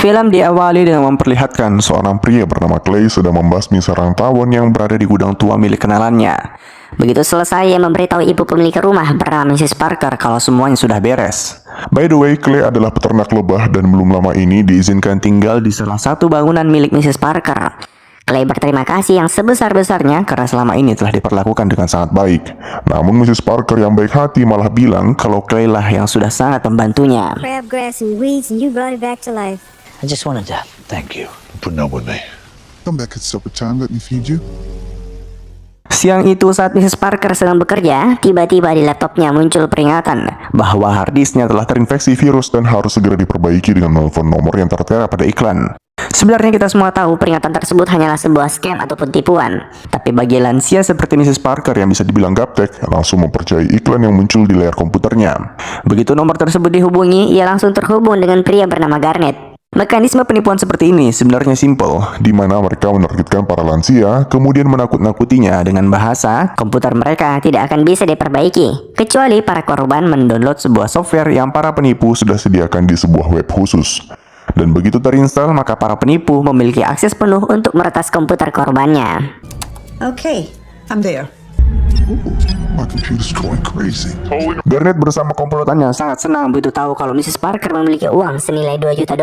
Film diawali dengan memperlihatkan seorang pria bernama Clay sedang membasmi sarang tawon yang berada di gudang tua milik kenalannya. Begitu selesai, ia memberitahu ibu pemilik rumah bernama Mrs. Parker kalau semuanya sudah beres. By the way, Clay adalah peternak lebah dan belum lama ini diizinkan tinggal di salah Satu bangunan milik Mrs. Parker. Clay berterima kasih yang sebesar-besarnya karena selama ini telah diperlakukan dengan sangat baik. Namun Mrs. Parker yang baik hati malah bilang kalau Clay lah yang sudah sangat membantunya. Crabgrass and weeds, and you brought it back to life. I just wanted to thank you for putting up with me. Come back at supper time, let me feed you. Siang itu saat Mrs. Parker sedang bekerja, tiba-tiba di laptopnya muncul peringatan bahwa harddisknya telah terinfeksi virus dan harus segera diperbaiki dengan menelpon nomor yang tertera pada iklan. Sebenarnya kita semua tahu peringatan tersebut hanyalah sebuah scam ataupun tipuan. Tapi bagi lansia seperti Mrs. Parker yang bisa dibilang gaptek, langsung mempercayai iklan yang muncul di layar komputernya. Begitu nomor tersebut dihubungi, ia langsung terhubung dengan pria bernama Garnet. Mekanisme penipuan seperti ini sebenarnya simpel, di mana mereka menargetkan para lansia, kemudian menakut-nakutinya dengan bahasa komputer mereka tidak akan bisa diperbaiki, kecuali para korban mendownload sebuah software yang para penipu sudah sediakan di sebuah web khusus. Dan begitu terinstal, maka para penipu memiliki akses penuh untuk meretas komputer korbannya. Okay, I'm there. My computer's going crazy. Garnet bersama komplotannya sangat senang begitu tahu kalau Mrs. Parker memiliki uang senilai $2 juta.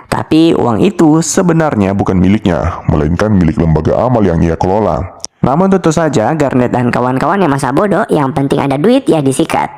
Tapi uang itu sebenarnya bukan miliknya, melainkan milik lembaga amal yang ia kelola. Namun tentu saja Garnet dan kawan-kawannya masa bodoh, yang penting ada duit ya disikat.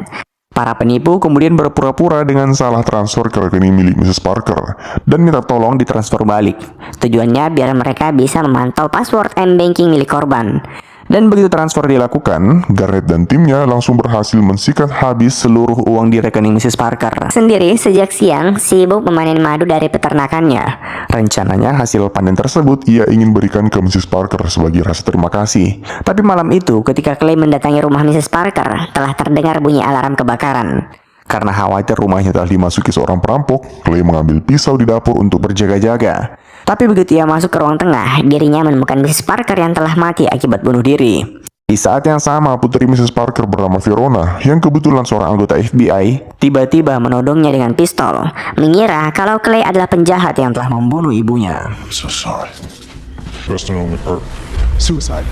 Para penipu kemudian berpura-pura dengan salah transfer ke rekening milik Mrs. Parker dan minta tolong ditransfer balik. Tujuannya biar mereka bisa memantau password M-banking milik korban. Dan begitu transfer dilakukan, Garnet dan timnya langsung berhasil mensikat habis seluruh uang di rekening Mrs. Parker sendiri sejak siang sibuk memanen madu dari peternakannya. Rencananya hasil panen tersebut ia ingin berikan ke Mrs. Parker sebagai rasa terima kasih. Tapi malam itu ketika Clay mendatangi rumah Mrs. Parker, telah terdengar bunyi alarm kebakaran. Karena khawatir rumahnya telah dimasuki seorang perampok, Clay mengambil pisau di dapur untuk berjaga-jaga. Tapi begitu ia masuk ke ruang tengah, dirinya menemukan Mrs. Parker yang telah mati akibat bunuh diri. Di saat yang sama, putri Mrs. Parker bernama Verona, yang kebetulan seorang anggota FBI, tiba-tiba menodongnya dengan pistol, mengira kalau Clay adalah penjahat yang telah membunuh ibunya. I'm so sorry. Best and only part. Suicide.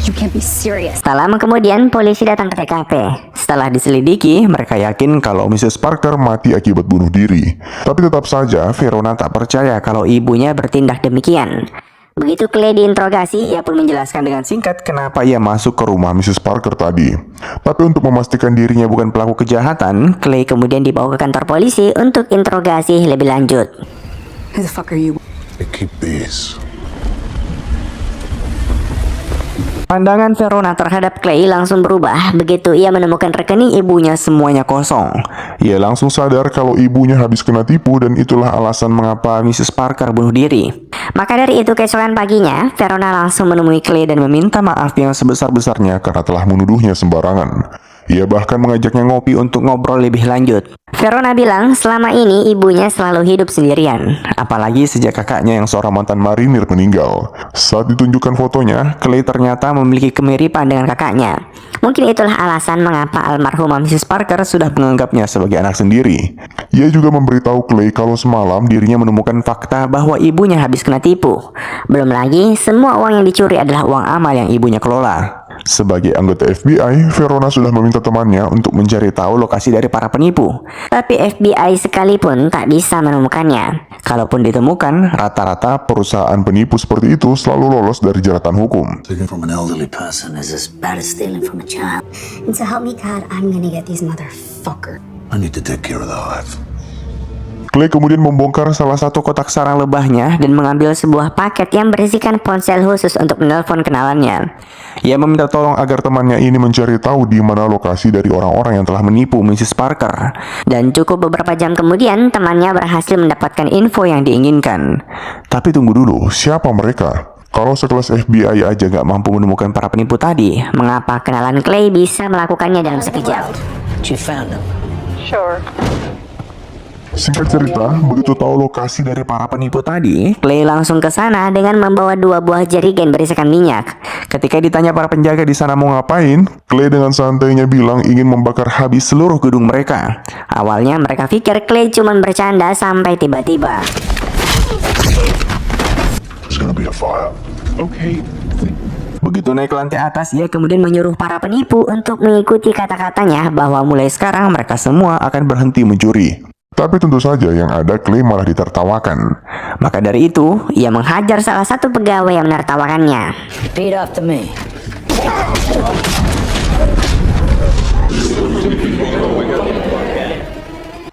You can't be serious. Tak lama kemudian, polisi datang ke TKP. Setelah diselidiki, mereka yakin kalau Mrs. Parker mati akibat bunuh diri. Tapi tetap saja, Verona tak percaya kalau ibunya bertindak demikian. Begitu Clay diinterogasi, ia pun menjelaskan dengan singkat kenapa ia masuk ke rumah Mrs. Parker tadi. Tapi untuk memastikan dirinya bukan pelaku kejahatan, Clay kemudian dibawa ke kantor polisi untuk interogasi lebih lanjut. Who the fuck are you? I keep these. Pandangan Verona terhadap Clay langsung berubah begitu ia menemukan rekening ibunya semuanya kosong. Ia langsung sadar kalau ibunya habis kena tipu dan itulah alasan mengapa Mrs. Parker bunuh diri. Maka dari itu keesokan paginya, Verona langsung menemui Clay dan meminta maaf yang sebesar-besarnya karena telah menuduhnya sembarangan. Ia bahkan mengajaknya ngopi untuk ngobrol lebih lanjut. Verona bilang selama ini ibunya selalu hidup sendirian, apalagi sejak kakaknya yang seorang mantan marinir meninggal. Saat ditunjukkan fotonya, Clay ternyata memiliki kemiripan dengan kakaknya. Mungkin itulah alasan mengapa almarhumah Mrs. Parker sudah menganggapnya sebagai anak sendiri. Ia juga memberitahu Clay kalau semalam dirinya menemukan fakta bahwa ibunya habis kena tipu. Belum lagi, semua uang yang dicuri adalah uang amal yang ibunya kelola. Sebagai anggota FBI, Verona sudah meminta temannya untuk mencari tahu lokasi dari para penipu. Tapi FBI sekalipun tak bisa menemukannya. Kalaupun ditemukan, rata-rata perusahaan penipu seperti itu selalu lolos dari jeratan hukum. Stealing from an elderly person is as bad as stealing from a child. And so help me God, I'm gonna get these motherfuckers. I need to take care of the hive. Clay kemudian membongkar salah satu kotak sarang lebahnya dan mengambil sebuah paket yang berisikan ponsel khusus untuk menelpon kenalannya. Ia meminta tolong agar temannya ini mencari tahu di mana lokasi dari orang-orang yang telah menipu Mrs. Parker. Dan cukup beberapa jam kemudian, temannya berhasil mendapatkan info yang diinginkan. Tapi tunggu dulu, siapa mereka? Kalau sekelas FBI aja nggak mampu menemukan para penipu tadi, mengapa kenalan Clay bisa melakukannya dalam sekejap? You found them. Sure. Singkat cerita, begitu tahu lokasi dari para penipu tadi, Clay langsung ke sana dengan membawa 2 buah jerigen berisikan minyak. ketika ditanya para penjaga di sana mau ngapain, Clay dengan santainya bilang ingin membakar habis seluruh gedung mereka. Awalnya mereka pikir Clay cuma bercanda sampai tiba-tiba There's gonna be a fire. Begitu naik ke lantai atas, ia kemudian menyuruh para penipu untuk mengikuti kata-katanya bahwa mulai sekarang mereka semua akan berhenti mencuri. Tapi tentu saja yang ada Clay malah ditertawakan. Maka dari itu, ia menghajar salah satu pegawai yang menertawakannya. Repeat after me.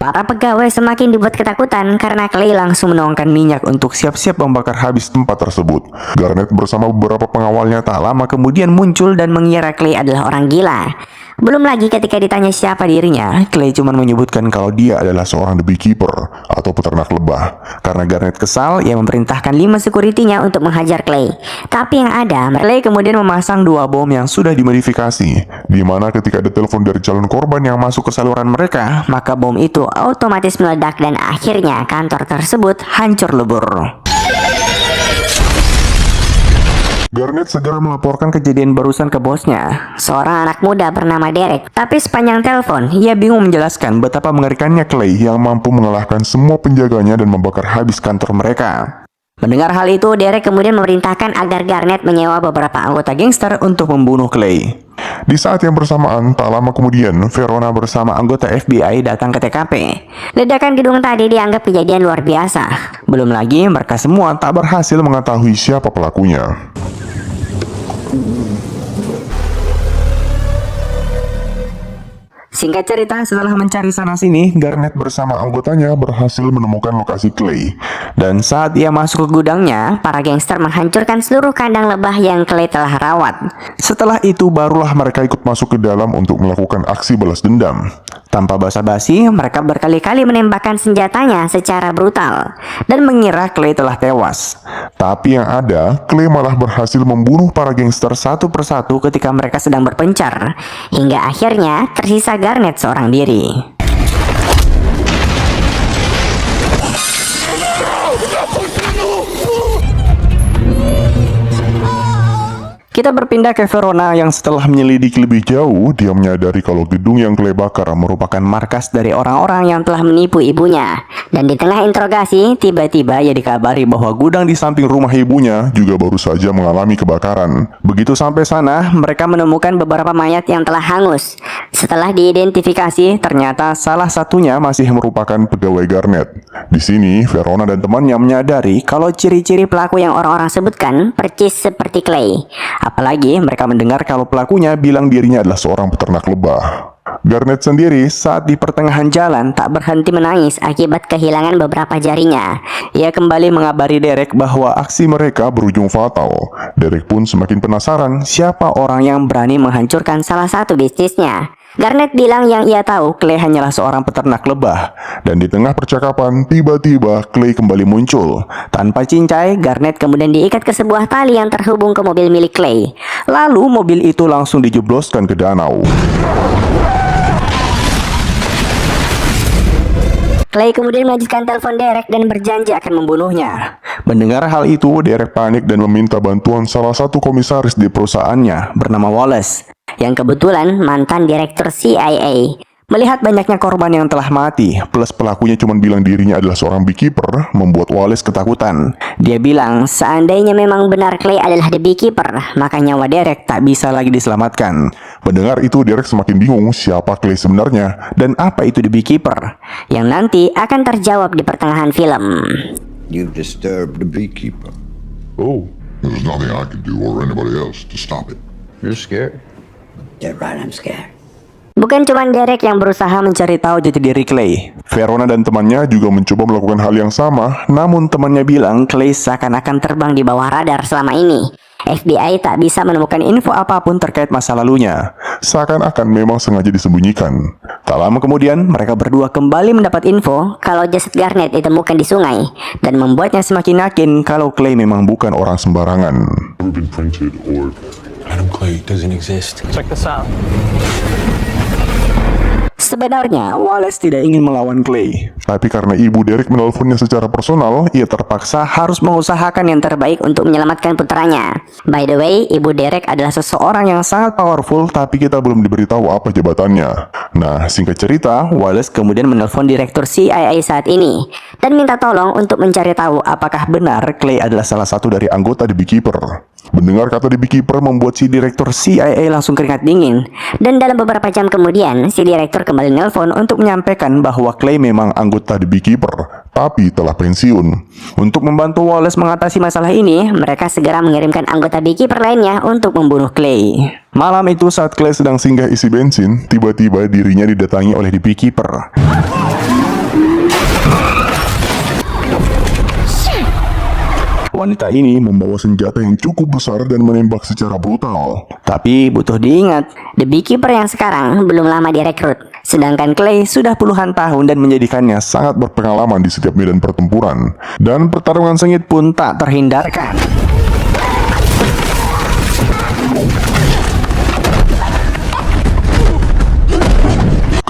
Para pegawai semakin dibuat ketakutan karena Clay langsung menuangkan minyak Untuk siap-siap membakar habis tempat tersebut, Garnet bersama beberapa pengawalnya tak lama kemudian muncul dan mengira Clay adalah orang gila. Belum lagi ketika ditanya siapa dirinya, Clay cuma menyebutkan kalau dia adalah seorang the beekeeper atau peternak lebah. Karena Garnet kesal, ia memerintahkan 5 sekuritinya untuk menghajar Clay. Tapi yang ada, Clay kemudian memasang 2 bom yang sudah dimodifikasi, di mana ketika ada telepon dari calon korban yang masuk ke saluran mereka, maka bom itu otomatis meledak dan akhirnya kantor tersebut hancur lebur. Garnet segera melaporkan kejadian barusan ke bosnya, Seorang anak muda bernama Derek. tapi sepanjang telepon ia bingung menjelaskan betapa mengerikannya Clay yang mampu mengalahkan semua penjaganya dan membakar habis kantor mereka. Mendengar hal itu, Derek kemudian memerintahkan agar Garnet menyewa beberapa anggota gangster untuk membunuh Clay. Di saat yang bersamaan, tak lama kemudian, Verona bersama anggota FBI datang ke TKP. Ledakan gedung tadi dianggap kejadian luar biasa. Belum lagi mereka semua Tak berhasil mengetahui siapa pelakunya. Singkat cerita, setelah mencari sana-sini, Garnet bersama anggotanya berhasil menemukan lokasi Clay. dan saat ia masuk ke gudangnya, Para gangster menghancurkan seluruh kandang lebah yang Clay telah rawat. Setelah itu barulah mereka ikut masuk ke dalam untuk melakukan aksi balas dendam. tanpa basa-basi, mereka Berkali-kali menembakkan senjatanya secara brutal dan mengira Clay telah tewas. Tapi yang ada, Clay malah berhasil membunuh para gangster satu persatu ketika mereka sedang berpencar. hingga akhirnya tersisa Garnet seorang diri. Kita berpindah ke Verona yang setelah menyelidiki lebih jauh, dia menyadari kalau gedung yang Clay bakar merupakan markas dari orang-orang yang telah menipu ibunya. Dan di tengah interogasi, tiba-tiba ia dikabari bahwa gudang di samping rumah ibunya juga baru saja mengalami kebakaran. Begitu sampai sana, mereka menemukan beberapa mayat yang telah hangus. Setelah diidentifikasi, ternyata salah satunya masih merupakan pegawai Garnet. Di sini, Verona dan temannya menyadari kalau ciri-ciri pelaku yang orang-orang sebutkan percis seperti Clay. Apalagi mereka mendengar kalau pelakunya bilang dirinya adalah seorang peternak lebah. Garnet sendiri saat di pertengahan jalan tak berhenti menangis akibat kehilangan beberapa jarinya. Ia kembali mengabari Derek bahwa aksi mereka berujung fatal. Derek pun semakin penasaran siapa orang yang berani menghancurkan salah satu bisnisnya. Garnet bilang yang ia tahu Clay hanyalah seorang peternak lebah. Dan di tengah percakapan, tiba-tiba Clay kembali muncul. Tanpa cincai, Garnet kemudian diikat ke sebuah tali yang terhubung ke mobil milik Clay. Lalu mobil itu langsung dijebloskan ke danau. Clay kemudian melanjutkan telepon Derek dan berjanji akan membunuhnya. Mendengar hal itu, Derek panik dan meminta bantuan salah satu komisaris di perusahaannya bernama Wallace, yang kebetulan mantan direktur CIA. Melihat banyaknya korban yang telah mati, plus pelakunya cuma bilang dirinya adalah seorang beekeeper, membuat Wallace ketakutan. Dia bilang seandainya memang benar Clay adalah the beekeeper, maka nyawa Derek tak bisa lagi diselamatkan. Mendengar itu, Derek semakin bingung siapa Clay sebenarnya dan apa itu the beekeeper, yang nanti akan terjawab di pertengahan film. You've disturbed the beekeeper. Oh, there's nothing I can do or anybody else to stop it. You're scared? Yeah, right, I'm scared. Bukan cuma Derek yang berusaha mencari tahu jati diri Clay. Verona dan temannya juga mencoba melakukan hal yang sama, namun temannya bilang Clay seakan-akan terbang di bawah radar selama ini. FBI tak bisa menemukan info apapun terkait masa lalunya. Seakan-akan memang sengaja disembunyikan. Tak lama kemudian, mereka berdua kembali mendapat info kalau jasad Garnet ditemukan di sungai, dan membuatnya semakin yakin kalau Clay memang bukan orang sembarangan. Never been printed or Adam Clay doesn't exist. Check this out. Sebenarnya Wallace tidak ingin melawan Clay, Tapi karena ibu Derek menelponnya secara personal, ia terpaksa harus mengusahakan yang terbaik untuk menyelamatkan putranya. By the way, ibu Derek adalah seseorang yang sangat powerful, tapi kita belum diberitahu apa jabatannya. Nah, singkat cerita, Wallace kemudian menelpon direktur CIA saat ini dan minta tolong untuk mencari tahu apakah benar Clay adalah salah satu dari anggota The Beekeeper. mendengar kata The Beekeeper membuat si direktur CIA langsung keringat dingin, dan dalam beberapa jam kemudian si direktur kembali nelpon untuk menyampaikan bahwa Clay memang anggota The Beekeeper, tapi telah pensiun. Untuk membantu Wallace mengatasi masalah ini, mereka segera mengirimkan anggota Beekeeper lainnya untuk membunuh Clay. Malam itu saat Clay sedang singgah isi bensin, tiba-tiba dirinya didatangi oleh The Beekeeper. Wanita ini membawa senjata yang cukup besar dan menembak secara brutal. Tapi butuh diingat, The Beekeeper yang sekarang belum lama direkrut, sedangkan Clay sudah puluhan tahun dan menjadikannya Sangat berpengalaman di setiap medan pertempuran, dan pertarungan sengit pun tak terhindarkan.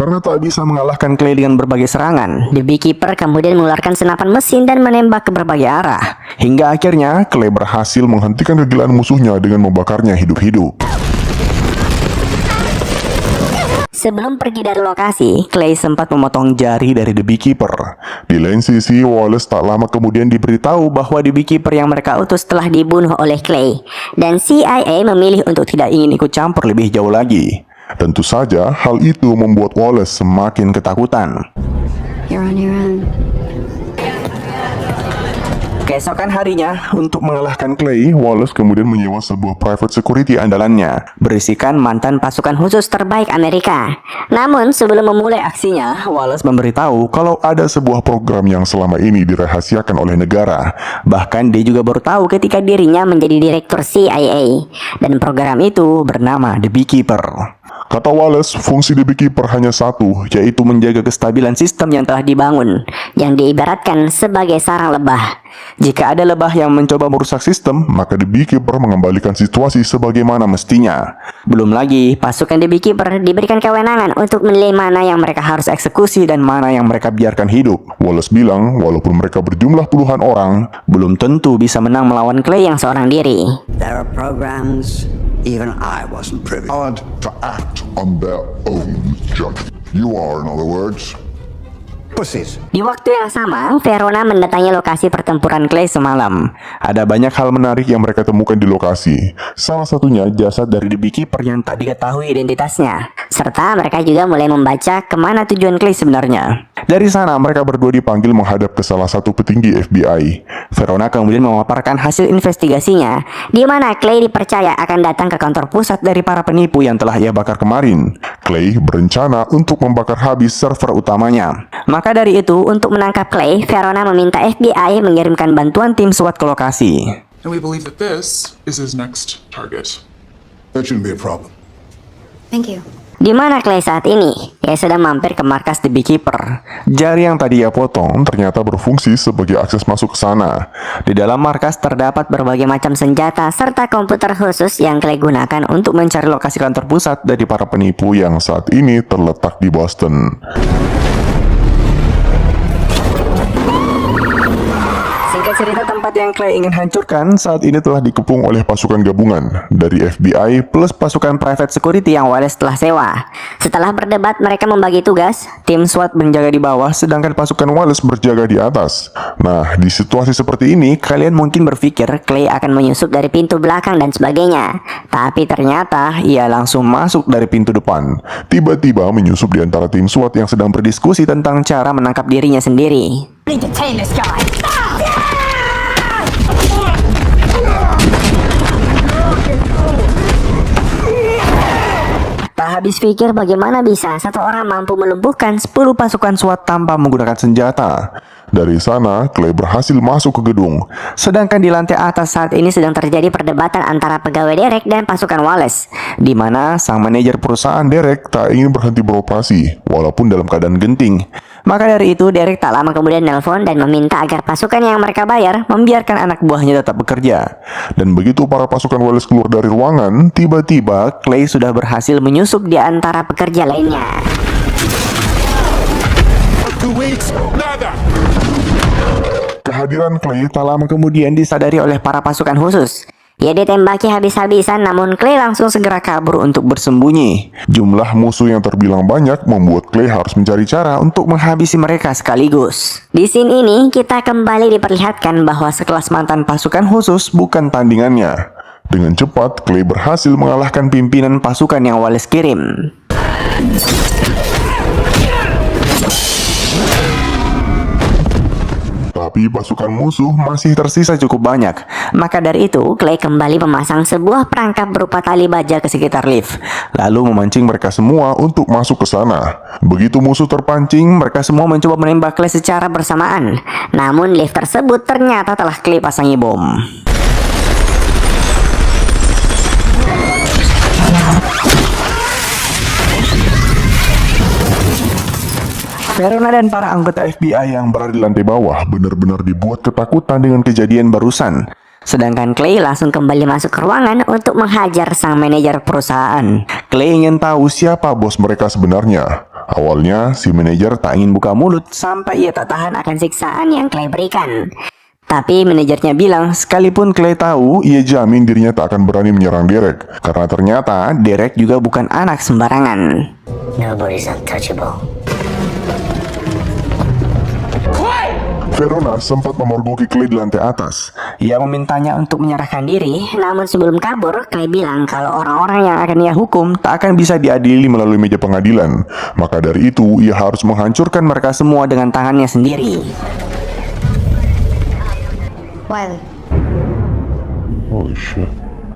karena tak bisa mengalahkan Clay dengan berbagai serangan, The Beekeeper kemudian mengeluarkan senapan mesin dan menembak ke berbagai arah. hingga akhirnya Clay berhasil menghentikan kegilaan musuhnya dengan membakarnya hidup-hidup. Sebelum pergi dari lokasi, Clay sempat memotong jari dari The Beekeeper. Di lain sisi, Wallace tak lama kemudian diberitahu bahwa The Beekeeper yang mereka utus telah dibunuh oleh Clay, dan CIA memilih untuk tidak ingin ikut campur lebih jauh lagi. Tentu saja, hal itu membuat Wallace semakin ketakutan. You're on your own. Keesokan harinya, Untuk mengalahkan Clay, Wallace kemudian menyewa sebuah private security andalannya. berisikan mantan pasukan khusus terbaik Amerika. Namun sebelum memulai aksinya, Wallace memberitahu kalau Ada sebuah program yang selama ini dirahasiakan oleh negara. bahkan dia juga baru tahu ketika dirinya menjadi direktur CIA, dan program itu bernama The Beekeeper. Kata Wallace, fungsi The Beekeeper hanya satu, yaitu menjaga Kestabilan sistem yang telah dibangun, yang diibaratkan sebagai sarang lebah. Jika ada lebah yang mencoba merusak sistem, maka The Beekeeper mengembalikan situasi sebagaimana mestinya. belum lagi pasukan The Beekeeper diberikan kewenangan untuk menilai mana yang mereka harus eksekusi dan mana yang mereka biarkan hidup. Wallace bilang, walaupun mereka berjumlah puluhan orang, belum tentu bisa menang melawan Clay yang seorang diri. There are programs even I wasn't privy To act on their own judgment. You are, in other words, pussies. Di waktu yang sama, Verona mendatangi lokasi pertempuran Clay semalam. ada banyak hal menarik yang mereka temukan di lokasi. Salah satunya jasad dari The Beekeeper yang Tak diketahui identitasnya, serta mereka juga mulai membaca kemana tujuan Clay sebenarnya. Dari sana, mereka berdua dipanggil menghadap ke salah satu petinggi FBI. Verona kemudian memaparkan hasil investigasinya, di mana Clay dipercaya akan datang ke kantor pusat dari para penipu yang telah ia bakar kemarin. Clay berencana untuk membakar habis server utamanya. Maka dari itu, untuk menangkap Clay, Verona meminta FBI mengirimkan bantuan tim SWAT ke lokasi. And we believe that this is his next target. that shouldn't be a problem. Thank you. Di mana Clay saat ini? Ia sedang mampir ke markas The Beekeeper. Jari yang tadi ia potong ternyata berfungsi sebagai akses masuk ke sana. Di dalam markas terdapat berbagai macam senjata serta komputer khusus yang Clay gunakan untuk mencari lokasi kantor pusat Dari para penipu yang saat ini terletak di Boston. Singkat cerita, tempat yang Clay ingin hancurkan Saat ini telah dikepung oleh pasukan gabungan dari FBI plus pasukan private security yang Wallace telah sewa. Setelah berdebat, mereka membagi tugas. Tim SWAT menjaga di bawah, sedangkan pasukan Wallace berjaga di atas. Nah, di situasi seperti ini, kalian mungkin berpikir Clay akan menyusup dari pintu belakang dan sebagainya. Tapi ternyata ia langsung masuk dari pintu depan. Tiba-tiba menyusup di antara tim SWAT yang sedang berdiskusi tentang cara menangkap dirinya sendiri. Tak habis pikir bagaimana bisa satu orang mampu melumpuhkan 10 pasukan SWAT tanpa menggunakan senjata. Dari sana, Clay berhasil masuk ke gedung. Sedangkan di lantai atas saat ini sedang terjadi perdebatan antara pegawai Derek dan pasukan Wallace, di mana sang manajer perusahaan Derek tak ingin berhenti beroperasi, walaupun dalam keadaan genting. Maka dari itu, Derek tak lama kemudian nelpon dan meminta agar pasukan yang mereka bayar membiarkan anak buahnya tetap bekerja. Dan begitu para pasukan Wallace keluar dari ruangan, tiba-tiba Clay sudah berhasil menyusup di antara pekerja lainnya. Kehadiran Clay Tak lama kemudian disadari oleh para pasukan khusus. Ia ditembaki habis-habisan, namun Clay langsung segera kabur untuk Bersembunyi. jumlah musuh yang terbilang banyak membuat Clay harus mencari cara untuk Menghabisi mereka sekaligus. Di scene ini kita kembali diperlihatkan bahwa sekelas mantan Pasukan khusus bukan tandingannya. Dengan cepat, Clay berhasil mengalahkan Pimpinan pasukan yang Wallace kirim. tapi pasukan musuh masih Tersisa cukup banyak. Maka dari itu, Clay kembali memasang sebuah perangkap berupa tali baja ke sekitar lift. lalu memancing mereka semua untuk masuk ke sana. Begitu musuh terpancing, Mereka semua mencoba menembak Clay secara Bersamaan, namun lift tersebut ternyata telah Clay pasangi bom. Verona dan para anggota FBI yang berada di lantai bawah benar-benar dibuat ketakutan dengan kejadian barusan. Sedangkan Clay langsung kembali masuk ke ruangan untuk menghajar sang manajer perusahaan. Clay ingin tahu siapa bos mereka sebenarnya. Awalnya, si manajer tak ingin buka mulut Sampai ia tak tahan akan siksaan yang Clay berikan. Tapi manajernya bilang, sekalipun Clay tahu, ia jamin dirinya tak akan berani menyerang Derek. Karena ternyata Derek juga bukan anak sembarangan. Nobody's untouchable. Verona sempat memergoki Clay di lantai atas. Ia memintanya untuk menyerahkan diri. namun sebelum kabur, Clay bilang kalau orang-orang yang akan ia Hukum tak akan bisa diadili Melalui meja pengadilan. Maka dari itu, ia harus menghancurkan mereka semua dengan tangannya sendiri. Wiley. Holy shit.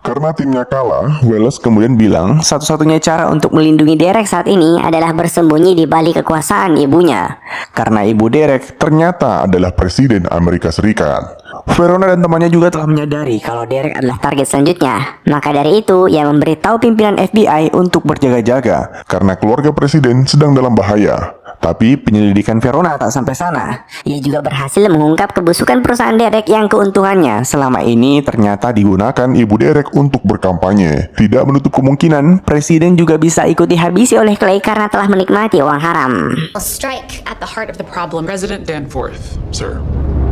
Karena timnya kalah, Wallace Kemudian bilang, satu-satunya cara untuk Melindungi Derek saat ini adalah bersembunyi di balik kekuasaan ibunya. karena ibu Derek ternyata adalah Presiden Amerika Serikat. Verona dan temannya juga telah Menyadari kalau Derek adalah target selanjutnya. Maka dari itu, ia memberitahu pimpinan FBI untuk berjaga-jaga. Karena keluarga Presiden sedang dalam bahaya. Tapi penyelidikan Verona tak sampai sana. Ia juga berhasil mengungkap kebusukan perusahaan Derek yang keuntungannya Selama ini ternyata digunakan ibu Derek untuk berkampanye. Tidak menutup kemungkinan Presiden juga bisa ikut dihabisi oleh Clay karena telah menikmati uang haram. A strike at the heart of the problem. President Danforth, sir.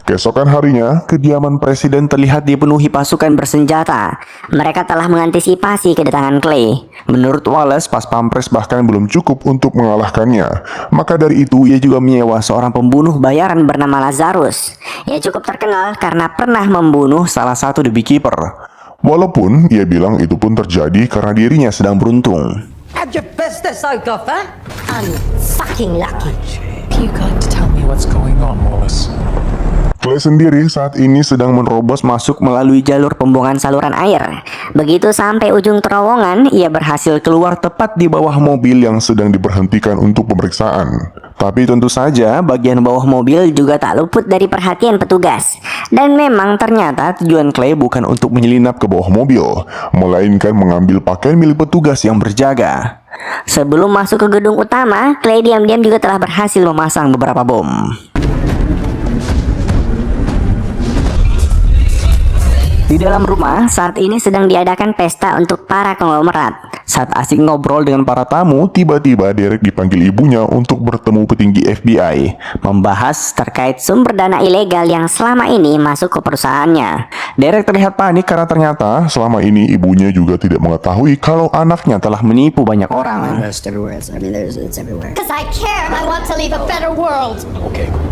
keesokan harinya, kediaman Presiden terlihat dipenuhi pasukan bersenjata. Mereka telah mengantisipasi kedatangan Clay. Menurut Wallace, pas pampres bahkan belum cukup untuk mengalahkannya. Maka dari itu, ia juga menyewa seorang pembunuh bayaran bernama Lazarus. Ia cukup terkenal karena pernah membunuh salah satu The Beekeeper. Walaupun ia bilang itu pun terjadi karena dirinya sedang beruntung. Had your business out of her? I'm fucking lucky. You got to tell me what's going on, Wallace. Clay sendiri saat ini sedang menerobos masuk melalui jalur pembuangan saluran air. Begitu sampai ujung terowongan, ia berhasil keluar tepat di bawah mobil yang sedang diberhentikan untuk pemeriksaan. Tapi tentu saja bagian bawah mobil juga tak luput dari perhatian petugas. Dan memang ternyata tujuan Clay bukan untuk menyelinap ke bawah mobil, melainkan mengambil pakaian milik petugas yang berjaga. Sebelum masuk ke gedung utama, Clay diam-diam juga telah berhasil memasang beberapa bom. Di dalam rumah, saat ini sedang diadakan pesta untuk para konglomerat. Saat asik ngobrol dengan para tamu, tiba-tiba Derek dipanggil ibunya untuk bertemu petinggi FBI. Membahas terkait sumber dana ilegal yang selama ini masuk ke perusahaannya. Derek terlihat panik karena ternyata selama ini ibunya juga tidak mengetahui kalau anaknya telah menipu banyak orang. It's everywhere. Because I care. I want to leave a better world.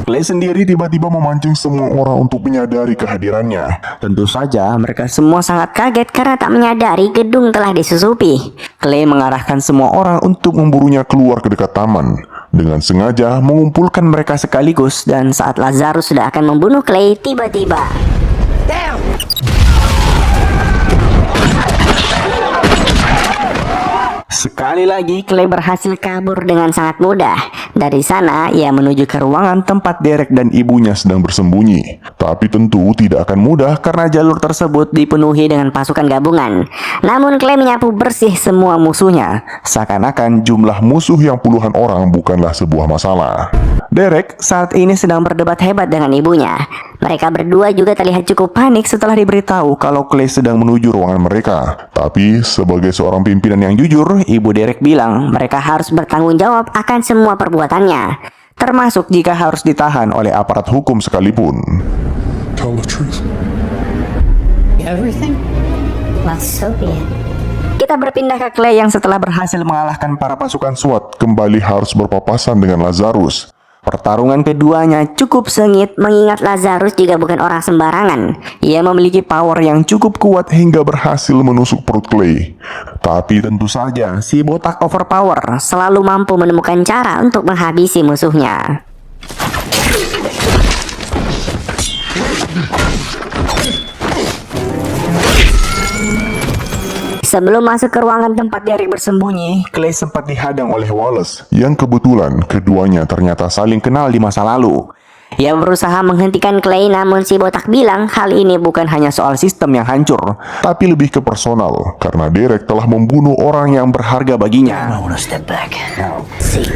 Clay sendiri tiba-tiba memancing semua orang untuk menyadari kehadirannya. Tentu saja mereka semua sangat kaget karena tak menyadari gedung telah disusupi. Clay mengarahkan semua orang untuk memburunya keluar ke dekat taman. Dengan sengaja mengumpulkan mereka sekaligus. Dan saat Lazarus sudah akan membunuh Clay, tiba-tiba sekali lagi Clay berhasil kabur dengan sangat mudah. Dari sana ia menuju ke ruangan tempat Derek dan ibunya sedang bersembunyi. Tapi tentu tidak akan mudah karena jalur tersebut dipenuhi dengan pasukan gabungan. Namun Clay menyapu bersih semua musuhnya. Seakan-akan jumlah musuh yang puluhan orang bukanlah sebuah masalah. Derek saat ini sedang berdebat hebat dengan ibunya. Mereka berdua juga terlihat cukup panik setelah diberitahu kalau Clay sedang menuju ruangan mereka. Tapi sebagai seorang pimpinan yang jujur, ibu Derek bilang mereka harus bertanggung jawab akan semua perbuatannya. termasuk jika harus ditahan oleh aparat hukum sekalipun. Tell the truth. Everything? Well, so be it. Kita berpindah ke Clay yang setelah berhasil Mengalahkan para pasukan SWAT kembali harus berpapasan dengan Lazarus. Pertarungan keduanya cukup sengit mengingat Lazarus juga bukan orang sembarangan. Ia memiliki power yang cukup Kuat hingga berhasil menusuk perut Clay. Tapi tentu saja si botak overpower selalu mampu menemukan cara untuk menghabisi musuhnya. Sebelum masuk ke ruangan tempat Derek bersembunyi, Clay sempat dihadang oleh Wallace, yang kebetulan keduanya ternyata saling kenal di masa lalu. ia berusaha menghentikan Clay, namun si botak bilang hal ini bukan hanya soal sistem yang hancur, Tapi lebih ke personal, karena Derek telah membunuh orang yang berharga baginya. I want to step back. Now, see.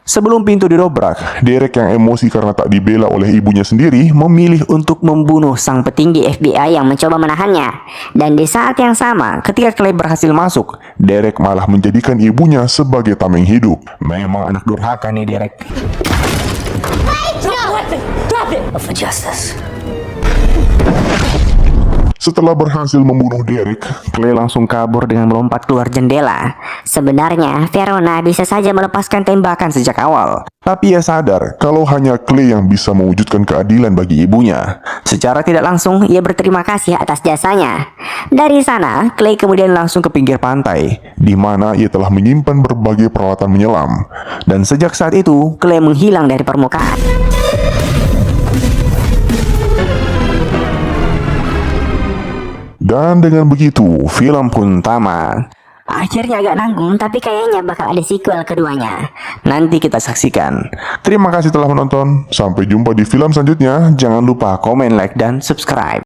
Sebelum pintu didobrak, Derek yang emosi karena tak dibela oleh ibunya sendiri memilih untuk membunuh sang petinggi FBI yang mencoba menahannya. Dan di saat yang sama, ketika Clay berhasil masuk, Derek malah menjadikan ibunya sebagai tameng hidup. memang anak durhaka nih Derek. For justice. Setelah berhasil membunuh Derek, Clay langsung kabur dengan melompat keluar jendela. sebenarnya Verona bisa saja melepaskan tembakan sejak awal. tapi ia sadar kalau hanya Clay yang bisa mewujudkan keadilan bagi ibunya. Secara tidak langsung, ia berterima kasih atas jasanya. Dari sana, Clay kemudian langsung ke pinggir pantai, Di mana ia telah menyimpan berbagai peralatan menyelam. Dan sejak saat itu, Clay menghilang dari permukaan. Dan dengan begitu, film pun tamat. Akhirnya agak nanggung, tapi kayaknya bakal ada sequel keduanya. Nanti kita saksikan. Terima kasih telah menonton. Sampai jumpa di film selanjutnya. Jangan lupa komen, like, dan subscribe.